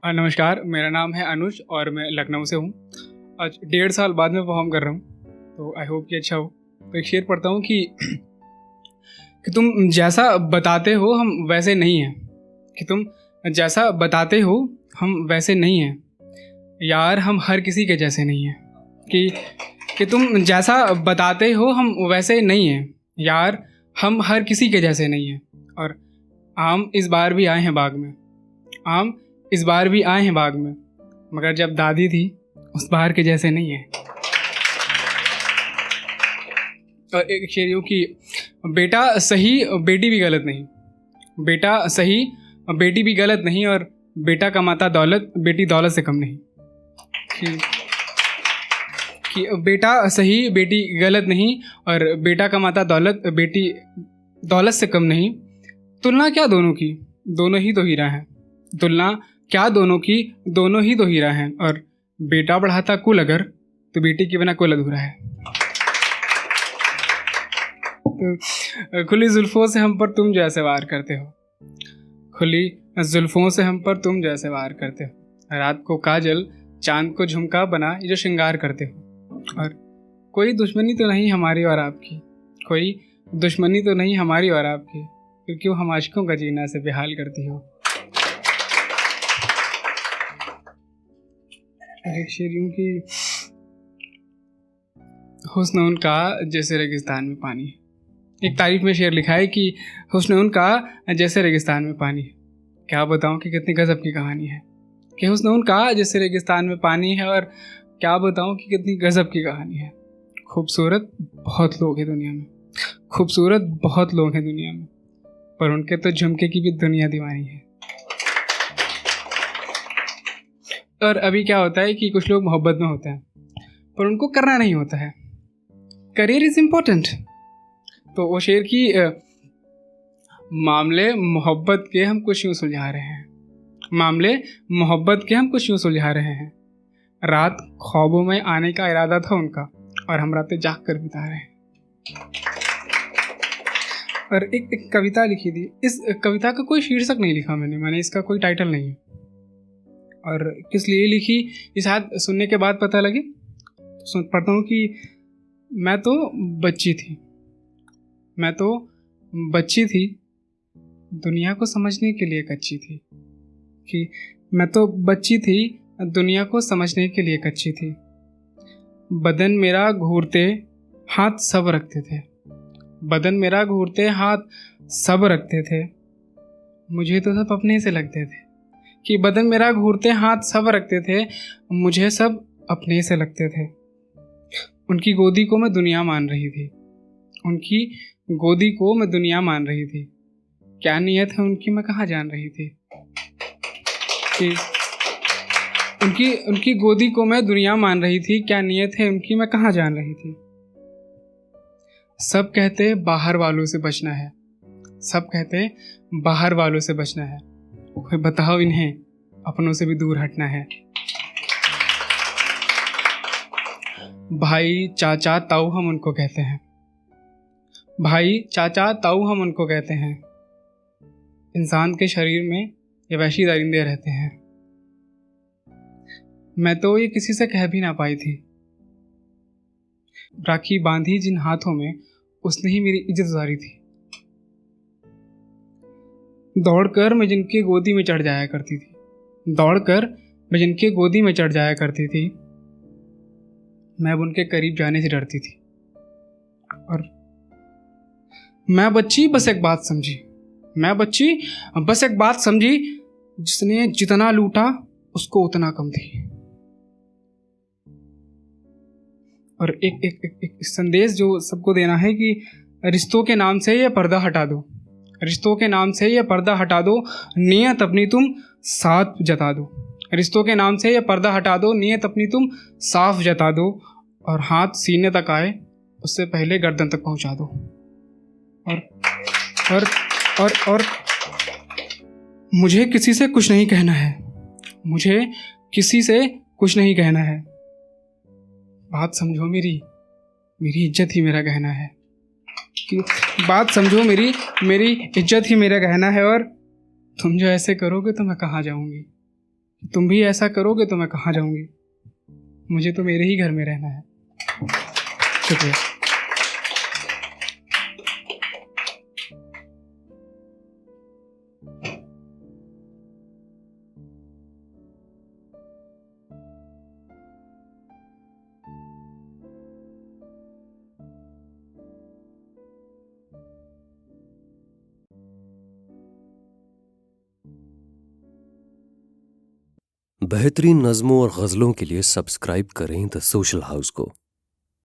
नमस्कार, मेरा नाम है अनुज और मैं लखनऊ से हूँ। आज 1.5 साल बाद में परफॉर्म कर रहा हूँ, तो आई होप कि अच्छा हो। तो एक शेर पढ़ता हूँ कि तुम जैसा बताते हो हम वैसे नहीं हैं, कि तुम जैसा बताते हो हम वैसे नहीं हैं यार, हम हर किसी के जैसे नहीं हैं। कि तुम जैसा बताते हो हम वैसे नहीं हैं यार, हम हर किसी के जैसे नहीं हैं। और आम इस बार भी आए हैं बाग में, आम इस बार भी आए हैं बाग में, मगर जब दादी थी उस बार के जैसे नहीं है। और एक शेर यूँ कि बेटा सही बेटी भी गलत नहीं, बेटा सही बेटी भी गलत नहीं, और बेटा कमाता दौलत बेटी दौलत से कम नहीं। कि बेटा सही बेटी गलत नहीं, और बेटा कमाता दौलत बेटी दौलत से कम नहीं। तुलना क्या दोनों की, दोनों ही तो हीरा हैं। तुलना क्या दोनों की, दोनों ही तो हीरा हैं। और बेटा बढ़ाता कुल अगर, तो बेटी के बिना कुल अधूरा है। तो खुली जुल्फों से हम पर तुम जैसे वार करते हो, खुली जुल्फों से हम पर तुम जैसे वार करते हो। रात को काजल चांद को झुमका बना ये जो श्रृंगार करते हो। और कोई दुश्मनी तो नहीं हमारी और आपकी, कोई दुश्मनी तो नहीं हमारी और आपकी, फिर क्यों हम आशिकों का जीना से बेहाल करती हो। एक शेर यूं कि हुस्न उनका जैसे रेगिस्तान में पानी है। एक तारीफ में शेर लिखा है कि हुस्न उनका जैसे रेगिस्तान में पानी है। क्या बताऊं कि कितनी गजब की कहानी है, कि हुस्न उनका जैसे रेगिस्तान में पानी है, और क्या बताऊं कि कितनी गजब की कहानी है। खूबसूरत बहुत लोग हैं दुनिया में, खूबसूरत बहुत लोग हैं दुनिया में, पर उनके तो झुमके की भी दुनिया दीवानी है। और अभी क्या होता है कि कुछ लोग मोहब्बत में होते हैं पर उनको करना नहीं होता है। Career is important. तो वो शेर की मामले मोहब्बत के हम कुछ यूँ सुलझा रहे हैं, मामले मोहब्बत के हम कुछ यूँ सुलझा रहे हैं। रात ख्वाबों में आने का इरादा था उनका, और हम रातें जाग कर बिता रहे हैं। और एक कविता लिखी थी। इस कविता का कोई शीर्षक नहीं लिखा मैंने इसका कोई टाइटल नहीं है, और किस लिए लिखी ये शायद सुनने के बाद पता लगे। सुन पढ़ता हूँ कि मैं तो बच्ची थी, मैं तो बच्ची थी, दुनिया को समझने के लिए कच्ची थी। कि मैं तो बच्ची थी, दुनिया को समझने के लिए कच्ची थी। बदन मेरा घूरते हाथ सब रखते थे, बदन मेरा घूरते हाथ सब रखते थे, मुझे तो सब अपने से लगते थे। कि बदन मेरा घूरते हाथ सब रखते थे, मुझे सब अपने से लगते थे। उनकी गोदी को मैं दुनिया मान रही थी, उनकी गोदी को मैं दुनिया मान रही थी। क्या नीयत है उनकी मैं कहाँ जान रही थी। कि उनकी गोदी को मैं दुनिया मान रही थी, क्या नीयत है उनकी मैं कहाँ जान रही थी। सब कहते बाहर वालों से बचना है, सब कहते बाहर वालों से बचना है, कोई बताओ इन्हें अपनों से भी दूर हटना है। भाई चाचा ताऊ हम उनको कहते हैं, भाई चाचा ताऊ हम उनको कहते हैं। इंसान के शरीर में ये वहशी दरिंदे रहते हैं। मैं तो ये किसी से कह भी ना पाई थी, राखी बांधी जिन हाथों में उसने ही मेरी इज्जत उतारी थी। दौड़कर मैं जिनके गोदी में चढ़ जाया करती थी, दौड़कर मैं जिनके गोदी में चढ़ जाया करती थी, मैं अब उनके करीब जाने से डरती थी। और मैं बच्ची बस एक बात समझी, मैं बच्ची बस एक बात समझी, जिसने जितना लूटा उसको उतना कम थी। और एक संदेश जो सबको देना है कि रिश्तों के नाम से ये पर्दा हटा दो, रिश्तों के नाम से ये पर्दा हटा दो, नियत अपनी तुम साफ जता दो। रिश्तों के नाम से ये पर्दा हटा दो, नियत अपनी तुम साफ जता दो, और हाथ सीने तक आए उससे पहले गर्दन तक पहुंचा दो। और मुझे किसी से कुछ नहीं कहना है, मुझे किसी से कुछ नहीं कहना है। बात समझो मेरी इज्जत ही मेरा गहना है। कि बात समझो मेरी इज्जत ही मेरा गहना है, और तुम जो ऐसे करोगे तो मैं कहाँ जाऊंगी। तुम भी ऐसा करोगे तो मैं कहाँ जाऊँगी, मुझे तो मेरे ही घर में रहना है। शुक्रिया। बेहतरीन नज़्मों और गज़लों के लिए सब्सक्राइब करें द सोशल हाउस को।